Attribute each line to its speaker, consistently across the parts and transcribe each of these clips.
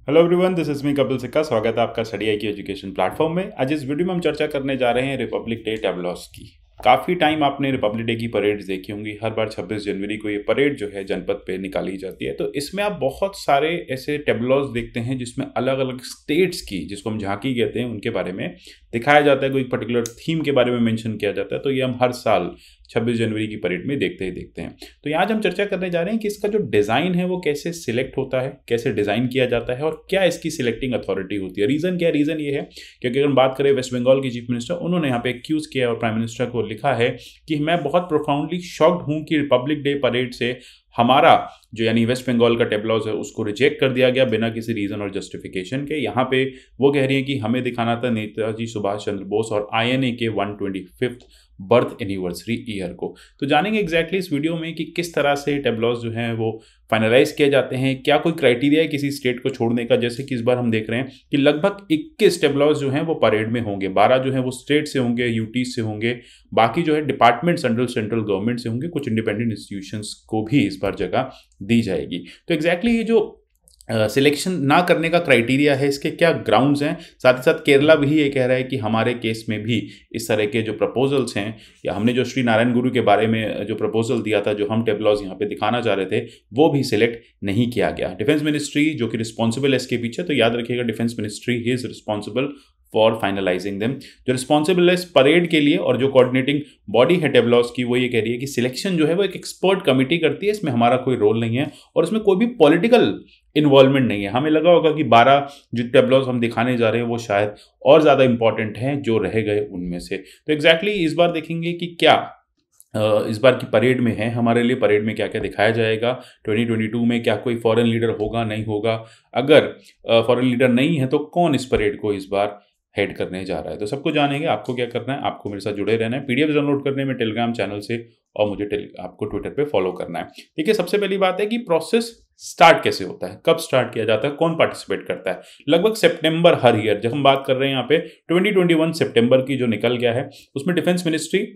Speaker 1: Hello everyone, this is me Kapil सिक्का। स्वागत है आपका स्टडी आई की एजुकेशन प्लेटफॉर्म में। आज इस वीडियो में हम चर्चा करने जा रहे हैं रिपब्लिक डे टेबलॉस की। काफ़ी टाइम आपने रिपब्लिक डे की परेड्स देखी होंगी। हर बार 26 जनवरी को ये परेड जो है जनपद पे निकाली जाती है। तो इसमें आप बहुत सारे ऐसे टेबलॉस देखते हैं जिसमें अलग अलग स्टेट्स की, जिसको हम झांकी कहते हैं, उनके बारे में दिखाया जाता है। कोई पर्टिकुलर थीम के बारे में मेंशन किया जाता है। तो ये हम हर साल 26 जनवरी की परेड में देखते ही देखते हैं। तो यहाँ आज हम चर्चा करने जा रहे हैं कि इसका जो डिज़ाइन है वो कैसे सिलेक्ट होता है, कैसे डिज़ाइन किया जाता है और क्या इसकी सिलेक्टिंग अथॉरिटी होती है। रीज़न क्या है? रीज़न ये है क्योंकि अगर हम बात करें वेस्ट बंगाल की चीफ मिनिस्टर, उन्होंने यहाँ पे एक्यूज़ किया और प्राइम मिनिस्टर को लिखा है कि मैं बहुत प्रोफाउंडली शॉक्ड हूँ कि रिपब्लिक डे परेड से हमारा जो यानी वेस्ट बंगाल का टेबलॉज है उसको रिजेक्ट कर दिया गया बिना किसी रीज़न और जस्टिफिकेशन के। यहाँ पे वो कह रही हैं कि हमें दिखाना था नेताजी सुभाष चंद्र बोस और आईएनए के 125th बर्थ एनिवर्सरी ईयर को। तो जानेंगे एग्जैक्टली इस वीडियो में कि किस तरह से टेबलॉज जो हैं वो फाइनलाइज किए जाते हैं, क्या कोई क्राइटेरिया है किसी स्टेट को छोड़ने का। जैसे कि इस बार हम देख रहे हैं कि लगभग 21 टेबलॉज जो हैं वो परेड में होंगे। 12 जो हैं वो स्टेट से होंगे, यूटी से होंगे, बाकी जो है डिपार्टमेंट सेंट्रल गवर्नमेंट से होंगे, कुछ इंडिपेंडेंट इंस्टीट्यूशंस को भी इस बार जगह दी जाएगी। तो एग्जैक्टली ये जो सिलेक्शन ना करने का क्राइटेरिया है, इसके क्या ग्राउंड्स हैं। साथ ही साथ केरला भी ये कह रहा है कि हमारे केस में भी इस तरह के जो प्रपोजल्स हैं, या हमने जो श्री नारायण गुरु के बारे में जो प्रपोजल दिया था, जो हम टेबलॉज यहाँ पे दिखाना चाह रहे थे, वो भी सिलेक्ट नहीं किया गया। डिफेंस मिनिस्ट्री जो कि रिस्पॉन्सिबल है इसके पीछे, तो याद रखिएगा defence ministry he is responsible for finalizing them. जो रिस्पॉन्सिबल है इस परेड के लिए और जो कोऑर्डिनेटिंग बॉडी है टेबलॉज की, वो ये कह रही है कि सिलेक्शन जो है वो एक एक्सपर्ट कमेटी करती है, इसमें हमारा कोई रोल नहीं है और इसमें कोई भी पॉलिटिकल इन्वॉल्वमेंट नहीं है। हमें लगा होगा कि 12 जो टेबलॉज हम दिखाने जा रहे हैं वो शायद और ज़्यादा इंपॉर्टेंट हैं जो रह गए उनमें से। तो एग्जैक्टली इस बार देखेंगे कि क्या इस बार की परेड में है हमारे लिए, परेड में क्या क्या दिखाया जाएगा। 2022 में क्या कोई फॉरेन लीडर होगा, नहीं होगा। अगर फॉरेन लीडर नहीं है तो कौन इस परेड को इस बार हेड करने जा रहा है, तो सबको जानेंगे। आपको क्या करना है, आपको मेरे साथ जुड़े रहना है। पीडीएफ डाउनलोड करने में टेलीग्राम चैनल से, और मुझे आपको ट्विटर पे फॉलो करना है। देखिए, सबसे पहली बात है कि प्रोसेस स्टार्ट कैसे होता है, कब स्टार्ट किया जाता है, कौन पार्टिसिपेट करता है। लगभग सितंबर हर ईयर, जब हम बात कर रहे हैं यहाँ पे 2021 सितंबर की जो निकल गया है, उसमें डिफेंस मिनिस्ट्री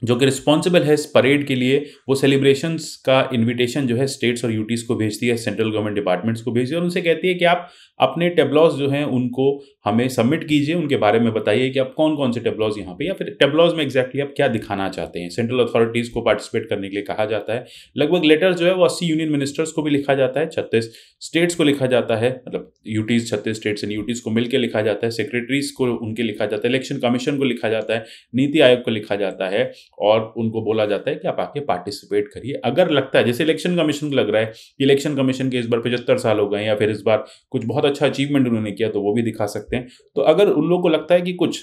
Speaker 1: जो कि रिस्पॉन्सिबल है इस परेड के लिए, वो सेलिब्रेशंस का इनविटेशन जो है स्टेट्स और यूटीज को भेजती है, सेंट्रल गवर्नमेंट डिपार्टमेंट्स को भेजती है और उनसे कहती है कि आप अपने टेबलॉज जो हैं उनको हमें सबमिट कीजिए, उनके बारे में बताइए कि आप कौन कौन से टेबलॉज यहाँ पे, या फिर टेबलॉज में एग्जैक्टली आप क्या दिखाना चाहते हैं। सेंट्रल अथॉरिटीज़ को पार्टिसिपेट करने के लिए कहा जाता है। लगभग लेटर्स जो है वो 80 यूनियन मिनिस्टर्स को भी लिखा जाता है, 36 स्टेट्स को लिखा जाता है, मतलब यूटीज 36 स्टेट्स एंड यूटीज को मिलकर लिखा जाता है, सेक्रेटरीज को उनके लिखा जाता है, इलेक्शन कमीशन को लिखा जाता है, नीति आयोग को लिखा जाता है और उनको बोला जाता है कि आप आके पार्टिसिपेट करिए। अगर लगता है, जैसे इलेक्शन कमीशन को लग रहा है कि इलेक्शन कमीशन के इस बार 75 साल हो गए या फिर इस बार कुछ बहुत अच्छा अचीवमेंट उन्होंने किया, तो वो भी दिखा सकते हैं। तो अगर उन लोगों को लगता है कि कुछ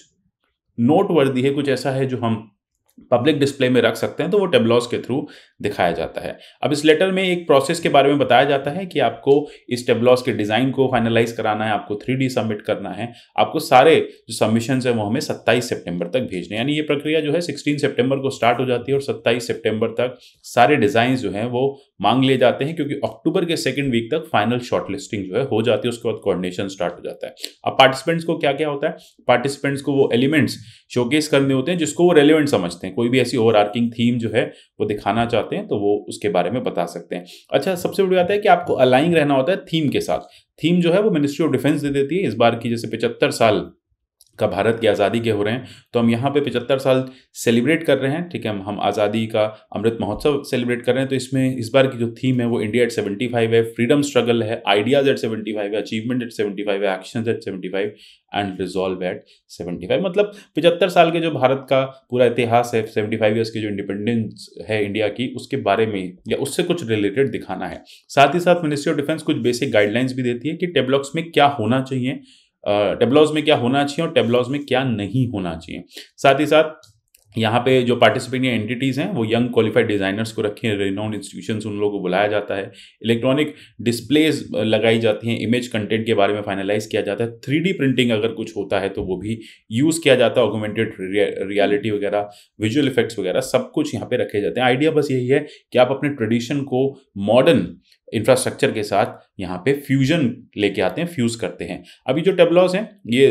Speaker 1: नोटवर्दी है, कुछ ऐसा है जो हम पब्लिक डिस्प्ले में रख सकते हैं, तो वो टेबलॉज के थ्रू दिखाया जाता है। अब इस लेटर में एक प्रोसेस के बारे में बताया जाता है कि आपको इस टेबलॉज के डिज़ाइन को फाइनलाइज कराना है, आपको 3D सबमिट करना है, आपको सारे जो सबमिशन है वो हमें 27 सितंबर तक भेजने, यानी ये प्रक्रिया जो है 16 सितंबर को स्टार्ट हो जाती है और 27 सितंबर तक सारे डिज़ाइन जो हैं वो मांग लिए जाते हैं, क्योंकि अक्टूबर के सेकेंड वीक तक फाइनल शॉर्ट लिस्टिंग जो है हो जाती है। उसके बाद कोऑर्डिनेशन स्टार्ट हो जाता है। अब पार्टिसिपेंट्स को क्या क्या होता है, पार्टिसिपेंट्स को वो एलिमेंट्स शोकेस करने होते हैं जिसको वो रेलेवेंट समझते हैं। कोई भी ऐसी ओवरआर्किंग थीम जो है वो दिखाना चाहते हैं तो वो उसके बारे में बता सकते हैं। अच्छा, सबसे बड़ी बात है कि आपको अलाइन रहना होता है थीम के साथ। थीम जो है वो मिनिस्ट्री ऑफ डिफेंस दे देती है। इस बार की जैसे 75 साल का भारत की आज़ादी के हो रहे हैं, तो हम यहाँ पे 75 साल सेलिब्रेट कर रहे हैं। ठीक है, हम आज़ादी का अमृत महोत्सव सेलिब्रेट कर रहे हैं। तो इसमें इस बार की जो थीम है वो इंडिया एट 75 है, फ्रीडम स्ट्रगल है, आइडियाज एट 75 है, अचीवमेंट एट 75 है, actions at 75 and resolve at 75। मतलब 75 साल के जो भारत का पूरा इतिहास है, 75 ईयर्स की जो इंडिपेंडेंस है इंडिया की, उसके बारे में या उससे कुछ रिलेटेड दिखाना है। साथ ही साथ मिनिस्ट्री ऑफ डिफेंस कुछ बेसिक गाइडलाइंस भी देती है कि टेबलॉक्स में क्या होना चाहिए, टेबलॉज में क्या होना चाहिए और टेबलॉज में क्या नहीं होना चाहिए। साथ ही साथ यहाँ पे जो पार्टिसिपेटिंग एंटिटीज़ हैं वो यंग क्वालिफाइड डिज़ाइनर्स को रखे हैं, रिनाउंड इंस्टीट्यूशंस उन लोगों को बुलाया जाता है, इलेक्ट्रॉनिक डिस्प्लेज लगाई जाती हैं, इमेज कंटेंट के बारे में फाइनलाइज किया जाता है, 3D प्रिंटिंग अगर कुछ होता है तो वो भी यूज़ किया जाता है, ऑगमेंटेड रियलिटी वगैरह, विजुअल इफेक्ट्स वगैरह सब कुछ यहाँ पे रखे जाते हैं। आइडिया बस यही है कि आप अपने ट्रेडिशन को मॉडर्न इंफ्रास्ट्रक्चर के साथ यहाँ पे फ्यूजन लेके आते हैं, फ्यूज़ करते हैं। अभी जो टेबलॉज हैं ये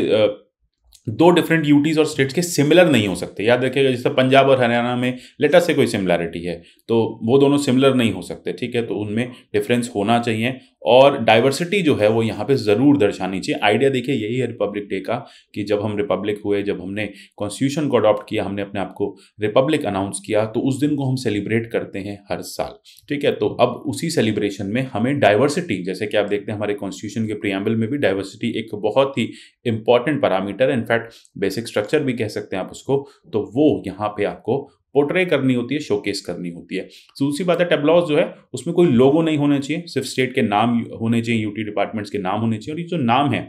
Speaker 1: दो डिफरेंट यूटीज और स्टेट्स के सिमिलर नहीं हो सकते। याद रखिएगा, जैसे पंजाब और हरियाणा में लेटर से कोई सिमिलैरिटी है तो वो दोनों सिमिलर नहीं हो सकते, ठीक है, तो उनमें डिफरेंस होना चाहिए और डाइवर्सिटी जो है वो यहाँ पे ज़रूर दर्शानी चाहिए। आइडिया देखिए यही है रिपब्लिक डे का कि जब हम रिपब्लिक हुए, जब हमने कॉन्स्टिट्यूशन को अडॉप्ट किया, हमने अपने आप को रिपब्लिक अनाउंस किया, तो उस दिन को हम सेलिब्रेट करते हैं हर साल, ठीक है। तो अब उसी सेलिब्रेशन में हमें डाइवर्सिटी, जैसे कि आप देखते हैं हमारे कॉन्स्टिट्यूशन के प्रियम्बल में भी डाइवर्सिटी एक बहुत ही important parameter, in fact basic structure भी कह सकते हैं आप उसको, तो वो यहाँ पे आपको पोर्ट्रे करनी होती है, शोकेस करनी होती है। तो दूसरी बात है, टेबलॉज जो है उसमें कोई लोगो नहीं होने चाहिए, सिर्फ स्टेट के नाम होने चाहिए, यूटी डिपार्टमेंट्स के नाम होने चाहिए, और ये जो नाम है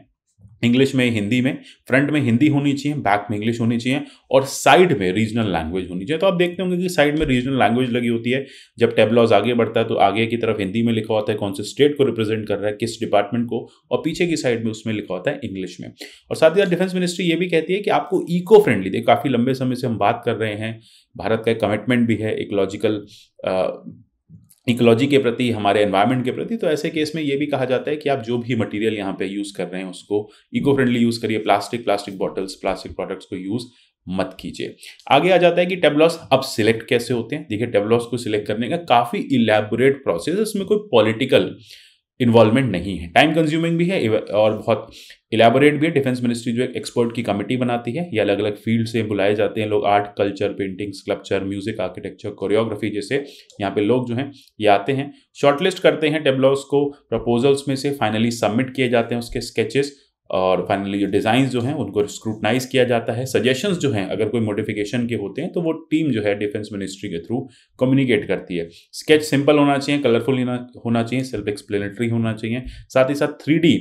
Speaker 1: इंग्लिश में, हिंदी में, फ्रंट में हिंदी होनी चाहिए, बैक में इंग्लिश होनी चाहिए और साइड में रीजनल लैंग्वेज होनी चाहिए। तो आप देखते होंगे कि साइड में रीजनल लैंग्वेज लगी होती है। जब टेबलॉज आगे बढ़ता है तो आगे की तरफ हिंदी में लिखा होता है कौन से स्टेट को रिप्रेजेंट कर रहा है, किस डिपार्टमेंट को, और पीछे की साइड में उसमें लिखा होता है इंग्लिश में। और साथ ही साथ डिफेंस मिनिस्ट्री ये भी कहती है कि आपको इको फ्रेंडली, देखिए काफ़ी लंबे समय से हम बात कर रहे हैं, भारत का एक कमिटमेंट भी है इकोलॉजी के प्रति, हमारे एनवायरनमेंट के प्रति, तो ऐसे केस में ये भी कहा जाता है कि आप जो भी मटेरियल यहाँ पे यूज़ कर रहे हैं उसको इको फ्रेंडली यूज़ करिए, प्लास्टिक बॉटल्स, प्लास्टिक प्रोडक्ट्स को यूज़ मत कीजिए। आगे आ जाता है कि टेबलॉस अब सिलेक्ट कैसे होते हैं। देखिए टेबलॉस को सिलेक्ट करने का काफ़ी इलेबोरेट प्रोसेस, इसमें कोई पॉलिटिकल इन्वॉल्वमेंट नहीं है, टाइम कंज्यूमिंग भी है और बहुत इलेबोरेट भी है। डिफेंस मिनिस्ट्री जो एक एक्सपर्ट की कमेटी बनाती है, ये अलग अलग फील्ड से बुलाए जाते हैं लोग, art, culture, painting, sculpture, music, architecture, choreography जैसे यहाँ पे लोग जो हैं ये आते हैं, शॉर्टलिस्ट करते हैं टेबलॉस को, प्रपोजल्स में से फाइनली सबमिट किए जाते हैं उसके स्केचेस, और फाइनली जो डिज़ाइंस जो हैं उनको स्क्रूटनाइज किया जाता है। सजेशंस जो हैं अगर कोई मॉडिफिकेशन के होते हैं तो वो टीम जो है डिफेंस मिनिस्ट्री के थ्रू कम्युनिकेट करती है। स्केच सिंपल होना चाहिए, कलरफुल होना चाहिए, सेल्फ एक्सप्लेनेटरी होना चाहिए, साथ ही साथ 3D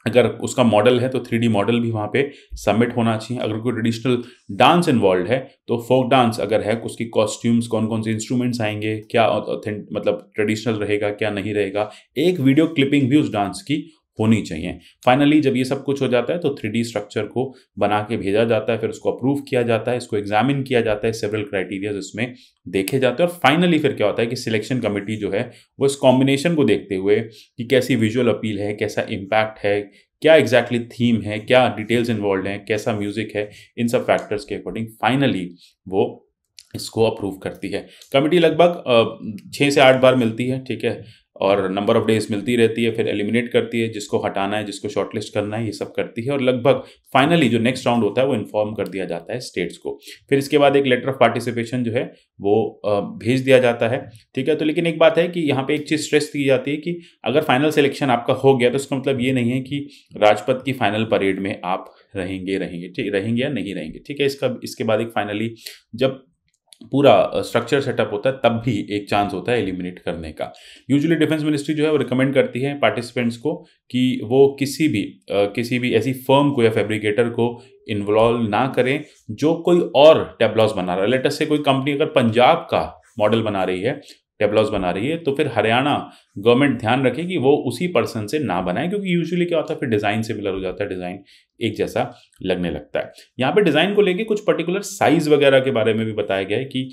Speaker 1: अगर उसका मॉडल है तो 3D मॉडल भी वहाँ पे सबमिट होना चाहिए। अगर कोई ट्रेडिशनल डांस इन्वॉल्व है तो फोक डांस अगर है, उसकी कॉस्ट्यूम्स, कौन कौन से इंस्ट्रूमेंट्स आएंगे, क्या मतलब ट्रेडिशनल रहेगा क्या नहीं रहेगा, एक वीडियो क्लिपिंग भी उस डांस की होनी चाहिए। फाइनली जब ये सब कुछ हो जाता है तो 3D स्ट्रक्चर को बना के भेजा जाता है, फिर उसको अप्रूव किया जाता है, इसको एग्जामिन किया जाता है, सेवरल क्राइटेरिया इसमें देखे जाते हैं, और फाइनली फिर क्या होता है कि सिलेक्शन कमेटी जो है वो इस कॉम्बिनेशन को देखते हुए कि कैसी विजुअल अपील है, कैसा इम्पैक्ट है, क्या एग्जैक्टली थीम है, क्या डिटेल्स इन्वॉल्व हैं, कैसा म्यूजिक है, इन सब फैक्टर्स के अकॉर्डिंग फाइनली वो इसको अप्रूव करती है। कमेटी लगभग 6 से 8 बार मिलती है, ठीक है, और नंबर ऑफ डेज मिलती रहती है, फिर एलिमिनेट करती है, जिसको हटाना है, जिसको शॉर्टलिस्ट करना है, ये सब करती है, और लगभग फाइनली जो नेक्स्ट राउंड होता है वो इन्फॉर्म कर दिया जाता है स्टेट्स को। फिर इसके बाद एक लेटर ऑफ पार्टिसिपेशन जो है वो भेज दिया जाता है, ठीक है। तो लेकिन एक बात है कि यहाँ पे एक चीज़ स्ट्रेस की जाती है कि अगर फाइनल सिलेक्शन आपका हो गया तो इसका मतलब ये नहीं है कि राजपथ की फाइनल परेड में आप रहेंगे या नहीं रहेंगे, ठीक है। इसके बाद एक फाइनली जब पूरा स्ट्रक्चर सेटअप होता है तब भी एक चांस होता है एलिमिनेट करने का। यूजुअली डिफेंस मिनिस्ट्री जो है वो रिकमेंड करती है पार्टिसिपेंट्स को कि वो किसी भी ऐसी फर्म को या फैब्रिकेटर को इन्वॉल्व ना करें जो कोई और टेबलॉस बना रहा है। लेट अस से कोई कंपनी अगर पंजाब का मॉडल बना रही है, टेबलॉस बना रही है, तो फिर हरियाणा गवर्नमेंट ध्यान रखे कि वो उसी पर्सन से ना बनाए, क्योंकि यूजुअली क्या होता है फिर डिज़ाइन सिमिलर हो जाता है, डिज़ाइन एक जैसा लगने लगता है। यहाँ पे डिज़ाइन को लेके कुछ पर्टिकुलर साइज़ वगैरह के बारे में भी बताया गया है कि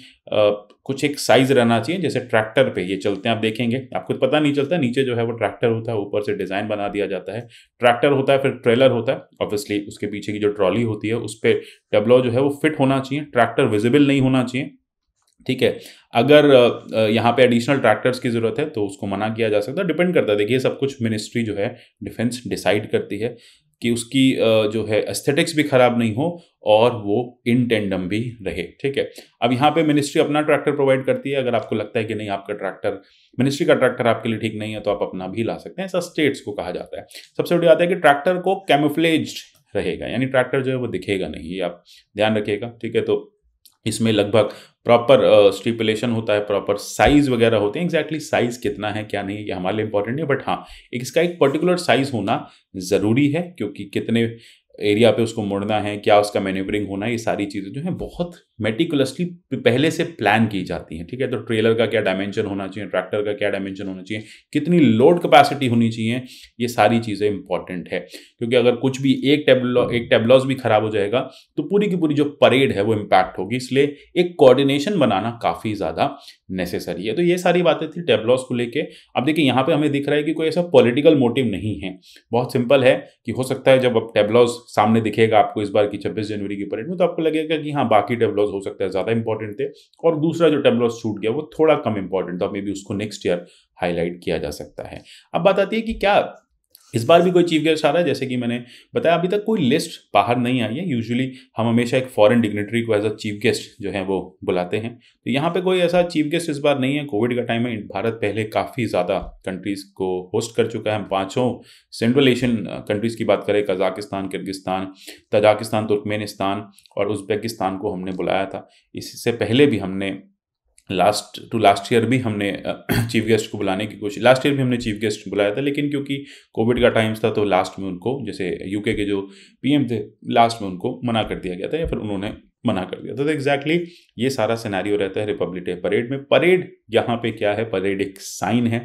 Speaker 1: कुछ एक साइज़ रहना चाहिए। जैसे ट्रैक्टर पे ये चलते हैं, आप देखेंगे आपको पता नहीं चलता, नीचे जो है वो ट्रैक्टर होता है, ऊपर से डिज़ाइन बना दिया जाता है। ट्रैक्टर होता है, फिर ट्रेलर होता है, ऑब्वियसली उसके पीछे की जो ट्रॉली होती है उस पर टेबलॉ जो है वो फिट होना चाहिए, ट्रैक्टर विजिबल नहीं होना चाहिए, ठीक है। अगर यहाँ पे एडिशनल ट्रैक्टर्स की ज़रूरत है तो उसको मना किया जा सकता है, डिपेंड करता है। देखिए सब कुछ मिनिस्ट्री जो है डिफेंस डिसाइड करती है कि उसकी जो है एस्थेटिक्स भी ख़राब नहीं हो और वो इन टेंडम भी रहे, ठीक है। अब यहाँ पे मिनिस्ट्री अपना ट्रैक्टर प्रोवाइड करती है, अगर आपको लगता है कि नहीं आपका ट्रैक्टर, मिनिस्ट्री का ट्रैक्टर आपके लिए ठीक नहीं है तो आप अपना भी ला सकते हैं, ऐसा स्टेट्स को कहा जाता है। सबसे बड़ी बात है कि ट्रैक्टर को कैमोफ्लेज्ड रहेगा, यानी ट्रैक्टर जो है वो दिखेगा नहीं, ये आप ध्यान रखिएगा, ठीक है। तो इसमें लगभग प्रॉपर स्टिपुलेशन होता है, प्रॉपर साइज़ वगैरह होते हैं। एग्जैक्टली साइज़ कितना है क्या नहीं ये हमारे लिए इंपॉर्टेंट है, बट हाँ इसका एक पर्टिकुलर साइज़ होना ज़रूरी है, क्योंकि कितने एरिया पे उसको मोड़ना है, क्या उसका मैन्यूवरिंग होना है, ये सारी चीज़ें जो हैं बहुत मेटिकुलसली पहले से प्लान की जाती हैं, ठीक है। तो ट्रेलर का क्या डायमेंशन होना चाहिए, ट्रैक्टर का क्या डायमेंशन होना चाहिए, कितनी लोड कैपेसिटी होनी चाहिए, ये सारी चीज़ें इंपॉर्टेंट है। क्योंकि अगर कुछ भी एक टेबलॉज भी खराब हो जाएगा तो पूरी की पूरी जो परेड है वो इम्पैक्ट होगी। इसलिए एक कोऑर्डिनेशन बनाना काफ़ी ज़्यादा नेसेसरी है। तो ये सारी बातें थी टेबलॉज को लेके। अब देखिए यहाँ पे हमें दिख रहा है कि कोई ऐसा पॉलिटिकल मोटिव नहीं है, बहुत सिंपल है कि हो सकता है जब अब टेबलॉज सामने दिखेगा आपको इस बार की 26 जनवरी की परेड में, तो आपको लगेगा कि हाँ बाकी टेबलॉज हो सकता है ज़्यादा इंपॉर्टेंट थे और दूसरा जो टेबलॉज छूट गया वो थोड़ा कम इंपॉर्टेंट था, मे बी उसको नेक्स्ट ईयर हाईलाइट किया जा सकता है। अब बात आती है कि क्या इस बार भी कोई चीफ गेस्ट आ रहा है। जैसे कि मैंने बताया अभी तक कोई लिस्ट बाहर नहीं आई है। यूजुअली हम हमेशा एक फॉरेन डिग्नेटरी को एज अ चीफ गेस्ट जो है वो बुलाते हैं, तो यहाँ पे कोई ऐसा चीफ गेस्ट इस बार नहीं है। कोविड का टाइम है, भारत पहले काफ़ी ज़्यादा कंट्रीज़ को होस्ट कर चुका है। हम 5 सेंट्रल एशियन कंट्रीज़ की बात करें, कजाकिस्तान, किर्गिस्तान, तजाकिस्तान, तुर्कमेनिस्तान और उज़्बेकिस्तान को हमने बुलाया था। इससे पहले भी हमने लास्ट ईयर भी हमने चीफ गेस्ट को बुलाने की कोशिश, लास्ट ईयर भी हमने चीफ गेस्ट बुलाया था, लेकिन क्योंकि कोविड का टाइम्स था तो लास्ट में उनको, जैसे यूके के जो पीएम थे, लास्ट में उनको मना कर दिया गया था या फिर उन्होंने मना कर दिया था। तो एग्जैक्टली ये सारा सिनेरियो रहता है रिपब्लिक डे परेड में। परेड यहाँ पे क्या है, परेड एक साइन है,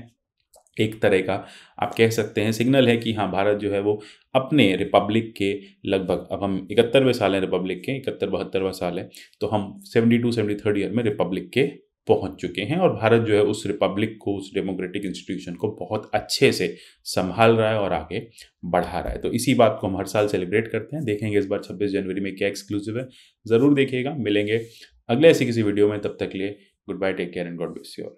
Speaker 1: एक तरह का आप कह सकते हैं सिग्नल है कि हाँ भारत जो है वो अपने रिपब्लिक के लगभग, अब हम 71वें साल हैं रिपब्लिक के, 71-72वां साल है, तो हम 73rd ईयर में रिपब्लिक के पहुंच चुके हैं और भारत जो है उस रिपब्लिक को, उस डेमोक्रेटिक इंस्टीट्यूशन को बहुत अच्छे से संभाल रहा है और आगे बढ़ा रहा है। तो इसी बात को हम हर साल सेलिब्रेट करते हैं। देखेंगे इस बार 26 जनवरी में क्या एक्सक्लूसिव है, ज़रूर देखिएगा। मिलेंगे अगले ऐसी किसी वीडियो में, तब तक लिए good bye, take care and God bless you all.